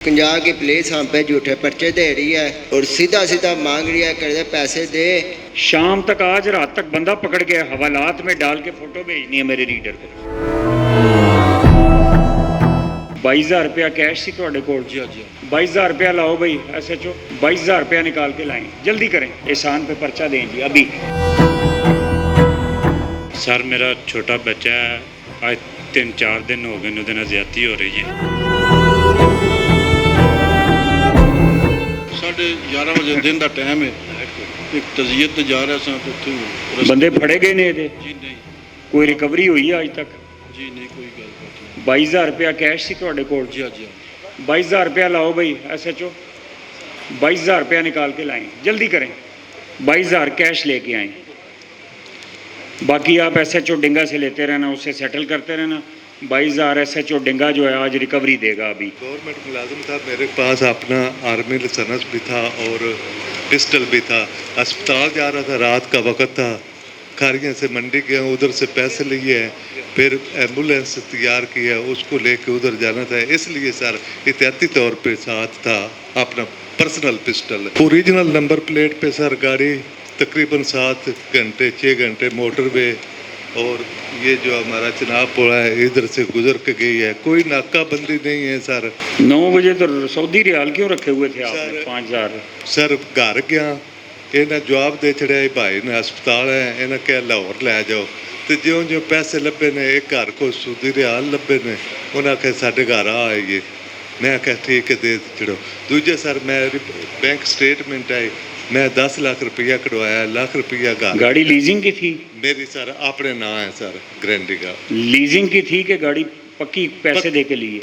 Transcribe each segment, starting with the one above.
50 की पुलिस हम पे झूठे पर्चे दे रही है और सीधा सीधा मांग रही है, कहते पैसे दे। शाम तक आज रात तक बंदा पकड़ के हवालात में डाल के फोटो भेजनी है मेरे रीडर को। 22,000 रुपया कैश सी ਤੁਹਾਡੇ ਕੋਲ? जी 22,000 रुपया लाओ भाई SHO, 22,000 रुपया निकाल के लाएं, जल्दी करें, एहसान पे पर्चा दें जी अभी। सर मेरा छोटा बच्चा है, आज 3-4 दिन हो गए ਉਹਦੇ ਨਾਲ ਜ਼ਿਆਦਤੀ ਹੋ ਰਹੀ है। 11:30 ਵਜੇ ਦਿਨ ਦਾ ਟਾਈਮ ਹੈ, ਇੱਕ ਤਜ਼ੀਅਤ ਤੇ ਜਾ ਰਿਹਾ ਸਾਂ ਤੇ ਉੱਥੇ ਬੰਦੇ ਫੜੇ ਗਏ ਨੇ ਇਹਦੇ? ਜੀ ਨਹੀਂ ਕੋਈ ਰਿਕਵਰੀ ਹੋਈ ਹੈ ਅੱਜ ਤੱਕ? ਜੀ ਨਹੀਂ, ਕੋਈ ਗੱਲਬਾਤ ਨਹੀਂ। 22,000 रुपया कैश सी ਤੁਹਾਡੇ ਕੋਲ? जी 22,000 रुपया लाओ भाई SHO, 22,000 रुपया निकाल के लाएं, जल्दी करें, 22,000 कैश लेके आएं। बाकी आप SHO डिंगा से लेते रहना, उससे सेटल करते रहना। 22,000 SHO डिंगा जो है आज रिकवरी देगा। अभी गवर्नमेंट मुलाजिम था, मेरे पास अपना आर्मी लाइसेंस भी था और पिस्टल भी था। अस्पताल जा रहा था, रात का वक्त था, खारियाँ से मंडी गया, उधर से पैसे लिए हैं, फिर एम्बुलेंस तैयार की है, उसको लेके उधर जाना था, इसलिए सर एहतियाती तौर पे साथ था अपना personal pistol. Original number plate पे सर गाड़ी तकरीबन 7 घंटे 6 घंटे मोटरवे, और ये जो हमारा चनाब पुल है इधर से गुजर के गई है, कोई नाकाबंदी नहीं है सर। 9 बजे तो सऊदी रियाल क्यों रखे हुए थे आपने? 5,000 सर घर गया, इन्हें जवाब दे छड़िया भाई ने हस्पताल है, इन्हें क्या लाहौर लै जाओ, तो ज्यों ज्यों पैसे लभे ने, एक घर को सऊदी रियाल लभे ने, उन्हें आख्या साढ़े घर आइए, मैं आख्या ठीक है दे छड़ो। दूजे सर मेरी बैंक स्टेटमेंट आई, मैं 10 लाख रुपया कटवाया, लाख रुपया घर। गाड़ी लीजिंग की थी? मेरी सर अपने नाम है सर, गारंटी का। लीजिंग की थी कि गाड़ी पक्की पैसे दे के लिए?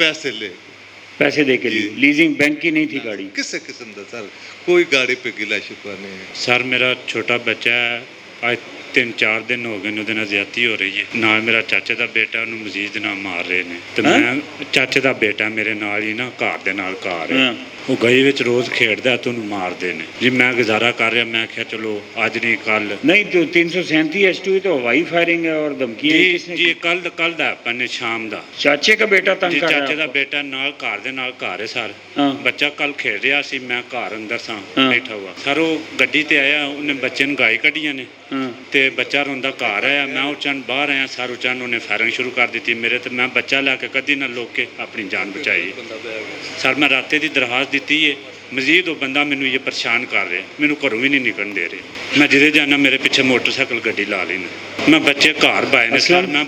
पैसे दे के लिए, लीजिंग बैंक की नहीं थी गाड़ी? किसी किस्म का सर कोई गाड़ी पे गिला शिकवा नहीं है। सर मेरा छोटा बच्चा है, आज 3-4 दिन हो गए ਉਹਦੇ ਨਾਲ ਜ਼ਿਆਦਤੀ ਹੋ ਰਹੀ ਹੈ। ਨਾਲ ਮੇਰਾ ਚਾਚੇ ਦਾ ਬੇਟਾ, ਉਹਨੂੰ ਮਜ਼ੀਦ ਨਾਲ ਮਾਰ ਰਹੇ ਨੇ, ਤੇ ਮੈਂ ਚਾਚੇ ਦਾ ਬੇਟਾ ਮੇਰੇ ਨਾਲ ਹੀ ਨਾ ਘਰ ਦੇ ਨਾਲ ਘਰ ਹੈ, ਉਹ ਗਲੀ ਵਿੱਚ ਰੋਜ਼ ਖੇਡਦਾ ਤੇ ਉਹਨੂੰ ਮਾਰਦੇ ਨੇ ਜੀ। ਮੈਂ ਗੁਜ਼ਾਰਾ ਕਰ ਰਿਹਾ, ਮੈਂ ਕਿਹਾ ਚਲੋ ਅੱਜ ਨਹੀਂ ਕੱਲ नहीं तो 337 H2 तो हवाई फायरिंग है और धमकियां हैं। किसने ਜੀ की? ਕੱਲ ਦਾ ਪੰਨੇ ਸ਼ਾਮ ਦਾ चाचे का बेटा तंग ਜੀ। कर ਚਾਚੇ रहा ਦਾ है? ਬੇਟਾ ਨਾਲ ਘਰ ਦੇ ਨਾਲ ਘਰ ਹੈ ਸਰ। हाँ। ਬੱਚਾ ਕੱਲ ਖੇਡ ਰਿਹਾ ਸੀ, ਮੈਂ ਘਰ ਅੰਦਰ ਸਾਂ ਹਾਂ। ਬੈਠਾ ਹੋਇਆ ਸਰ, ਉਹ ਗੱਡੀ ਤੇ ਆਇਆ, ਉਹਨੇ ਬੱਚੇ ਨੂੰ ਗਾਈ ਕੱਢੀਆਂ ਨੇ हाँ। ਤੇ ਬੱਚਾ ਰੋਂਦਾ ਘਰ ਆਇਆ, ਮੈਂ ਉਚਨ ਬਾਹਰ ਆਇਆ ਸਰ, ਉਚਨ ਉਹਨੇ ਫਾਇਰਿੰਗ ਸ਼ੁਰੂ ਕਰ ਦਿੱਤੀ ਮੇਰੇ ਤੇ। ਮੈਂ ਬੱਚਾ ਲੈ ਕੇ ਕਦੀ ਨਾ ਲੋਕ ਕੇ ਆਪਣੀ ਜਾਨ ਬਚਾਈ ਸਰ। ਮੈਂ ਰਾਤੇ ਦੀ ਦਰਖਾਸਤ ਦਿੱਤੀ ਹੈ, ਮਜ਼ੀਦ ਉਹ ਬੰਦਾ ਮੈਨੂੰ ਇਹ ਪਰੇਸ਼ਾਨ ਕਰ ਰਿਹਾ, ਮੈਨੂੰ ਘਰੋਂ ਵੀ ਨਹੀਂ ਨਿਕਲਣ ਦੇ ਰਿਹਾ। ਮੈਂ ਜਿਹਦੇ ਜਾਣਾ ਮੇਰੇ ਪਿੱਛੇ ਮੋਟਰਸਾਈਕਲ ਗੱਡੀ ਲਾ ਲਈ ਨੇ, ਮੈਂ ਬੱਚੇ ਘਰ ਬਾਏ ਨੇ ਸਰ, ਮੈਂ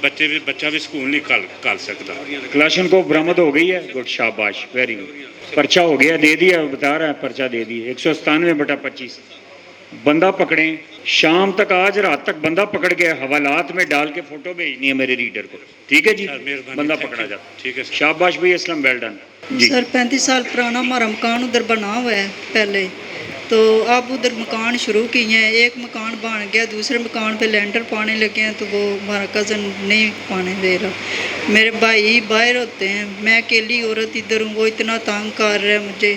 ਬੱਚਾ ਵੀ ਸਕੂਲ ਨਹੀਂ ਕਰ ਸਕਦਾ। क्लाशन को बरामद हो गई है? गुड, शाबाश, वेरी गुड। पर्चा हो गया, दे दिया, बता रहा है पर्चा दे दिया। 197/25 बंदा पकड़े, शाम तक आज रात तक बंदा पकड़ के हवालात में डाल के फोटो भेजनी है मेरे रीडर को, ठीक है जी? सर, मेहरबानी, बंदा थैंक पकड़ा यू। जाता, ठीक है सर। शाबाश भाई, असलम, वेल डन जी। सर 35 साल पुराना हमारा मकान उधर बना हुआ है पहले, तो अब उधर मकान शुरू किए हैं। एक मकान बन गया, दूसरे मकान पे लेंटर पाने लगे हैं, तो वो हमारा कज़न नहीं पाने दे रहा। मेरे भाई बाहर होते हैं, मैं अकेली औरत इधर हूँ, वो इतना तंग कर रहा है मुझे।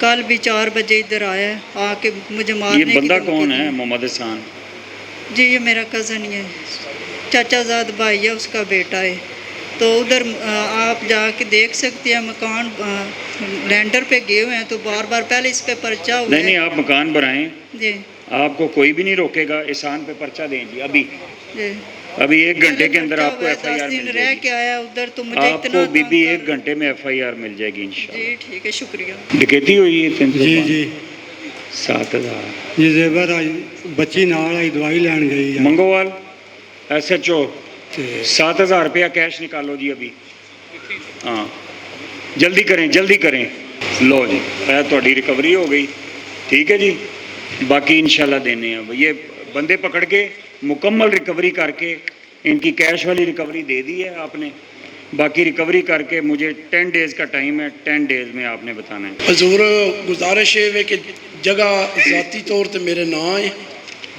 कल भी 4 बजे इधर आया है, आके मुझे मारने ये की बंदा धमकी कौन दी। है? मोहम्मद हसन जी ये मेरा कज़न ही है, चाचाजाद भाई है, उसका बेटा है। तो उधर आप जाके देख सकते हैं, मकान लेंटर पे गए हुए हैं, तो बार बार पहले इस पे पर्चा हुआ नहीं नहीं, है। आप मकान बनाएं, जी आपको कोई भी नहीं रोकेगा। एहसान पे पर्चा दें जी अभी, जी। अभी 1 घंटे के अंदर आपको 10 FIR दिन मिल रह जाएगी। के आया उधर, तो मुझे आपको इतना बीबी तंग 1 घंटे में FIR मिल जाएगी इंशाल्लाह। जी ठीक है, शुक्रिया। डकैती हुई है 305? जी जी 7,000 जी जेबर आई, बच्ची नाल आई, दवाई लैन गई है मंगोवाल SHO, ते 7,000 रुपया कैश निकालो जी अभी। हाँ जल्दी करें, जल्दी करें। लो जी, थोड़ी रिकवरी हो गई, ठीक है जी। बाकी इंशाल्लाह देने हैं। ये बंदे पकड़ के मुकम्मल रिकवरी करके इनकी कैश वाली रिकवरी दे दी है आपने, बाकी रिकवरी करके मुझे 10 डेज़ का टाइम है, 10 डेज़ में आपने बताना है। हजूर गुजारिश है कि जगह ज़ाती तौर पर मेरे नाम है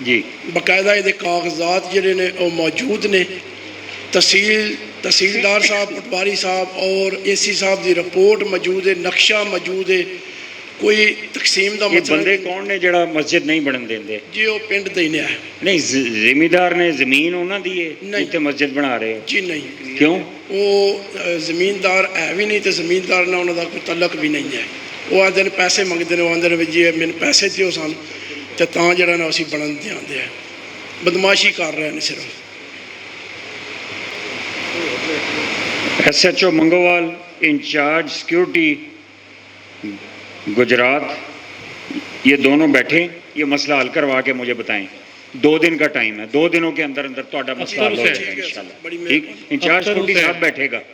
जी, बाकायदा ये कागजात जिहड़े ने वो मौजूद ने, तहसीलदार साहब, पटवारी साहब और AC साहब की रिपोर्ट मौजूद है, नक्शा मौजूद है, ਕੋਈ ਤਕਸੀਮ ਦਾ ਇਹ ਮਸਲਾ ਬੰਦੇ ਕੌਣ ਨੇ ਜਿਹੜਾ ਮਸਜਿਦ ਨਹੀਂ ਬਣਨ ਦਿੰਦੇ? ਜੀ ਉਹ ਪਿੰਡ ਦੇ ਹੀ ਨੇ ਹੈ। ਨਹੀਂ ਜ਼ਿਮੀਦਾਰ ਨੇ, ਜ਼ਮੀਨ ਉਹਨਾਂ ਦੀ ਹੈ ਨਹੀਂ। ਜਿੱਥੇ ਮਸਜਿਦ ਬਣਾ ਰਹੇ ਹੋ? ਜੀ ਨਹੀਂ, ਕਿਉਂ? ਉਹ ਜ਼ਮੀਨਦਾਰ ਹੈ ਵੀ ਨਹੀਂ ਤੇ ਜ਼ਮੀਨਦਾਰ ਨਾਲ ਉਹਨਾਂ ਦਾ ਕੋਈ ਤਲਕ ਵੀ ਨਹੀਂ ਹੈ। ਉਹ ਆਉਂਦੇ ਨੇ ਪੈਸੇ ਮੰਗਦੇ ਨੇ, ਉਹ ਆਉਂਦੇ ਨੇ ਵੀ ਜੀ ਮੈਨੂੰ ਪੈਸੇ ਦਿਓ ਸਾਨੂੰ, ਤੇ ਤਾਂ ਜਿਹੜਾ ਨਾ ਅਸੀਂ ਬਣਨ ਦਿਆਂਦੇ ਆ। ਬਦਮਾਸ਼ੀ ਕਰ ਰਹੇ ਨੇ ਸਿਰਫ। SHO मंगोवाल इंचार्ज सिक्योरिटी गुजरात, ये दोनों बैठे, ये मसला हल करवा के मुझे बताएं। 2 दिन का टाइम है, 2 दिनों के अंदर अंदर ਤੁਹਾਡਾ मसला हल हो जाएगा इंशाल्लाह। ठीक, इंचार्ज सिक्योरिटी साहब बैठेगा।